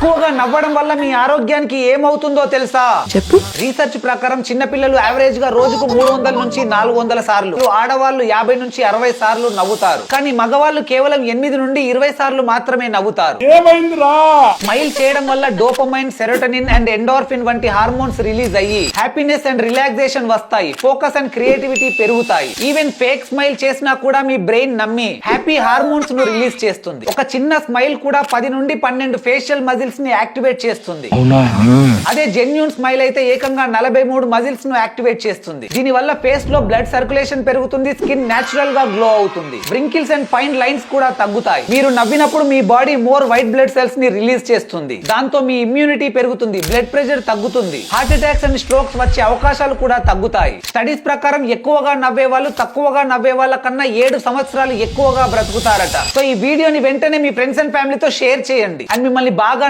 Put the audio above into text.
ఎక్కువగా నవ్వడం వల్ల మీ ఆరోగ్యానికి ఏమవుతుందో తెలుసా? చెప్పు. రీసెర్చ్ ప్రకారం చిన్నపిల్లలు యావరేజ్ గా రోజుకు 300 నుంచి 400 సార్లు, ఆడవాళ్ళు 50 నుంచి 60 సార్లు నవ్వుతారు. కానీ మగవాళ్ళు కేవలం 8 నుండి 20 సార్లు మాత్రమే నవ్వుతారు. స్మైల్ చేయడం వల్ల డోపమైన్, సెరోటోనిన్ అండ్ ఎండోర్ఫిన్ వంటి హార్మోన్స్ రిలీజ్ అయ్యి హ్యాపీనెస్ అండ్ రిలాక్సేషన్ వస్తాయి. ఫోకస్ అండ్ క్రియేటివిటీ పెరుగుతాయి. ఈవెన్ ఫేక్ స్మైల్ చేసినా కూడా మీ బ్రెయిన్ నమ్మి హ్యాపీ హార్మోన్స్ ను రిలీజ్ చేస్తుంది. ఒక చిన్న స్మైల్ కూడా 10 నుండి 12 ఫేషియల్ మజిల్స్ ని యాక్టివేట్ చేస్తుంది. అదే జెన్యూన్ స్మైల్ అయితే ఏకంగా 43 మజిల్స్ ను యాక్టివేట్ చేస్తుంది. దీని వల్ల ఫేస్ లో బ్లడ్ సర్క్యులేషన్ పెరుగుతుంది. స్కిన్ నేచురల్ గా గ్లో అవుతుంది. వ్రింకిల్స్ అండ్ ఫైన్ లైన్స్ కూడా తగ్గుతాయి. మీరు నవ్వినప్పుడు మీ body more white blood cells ని రిలీజ్ చేస్తుంది. దాంతో మీ ఇమ్యూనిటీ పెరుగుతుంది. బ్లడ్ ప్రెషర్ తగ్గుతుంది. హార్ట్ అటాక్స్ అండ్ స్ట్రోక్స్ వచ్చే అవకాశాలు కూడా తగ్గుతాయి. స్టడీస్ ప్రకారం ఎక్కువగా నవ్వే వాళ్ళు తక్కువగా నవ్వే వాళ్ళ కన్నా 7 సంవత్సరాలు ఎక్కువగా బ్రతుకుతారట. సో ఈ వీడియోని వెంటనే మీ ఫ్రెండ్స్ అండ్ ఫ్యామిలీతో షేర్ చేయండి. అండ్ మిమ్మల్ని బాగా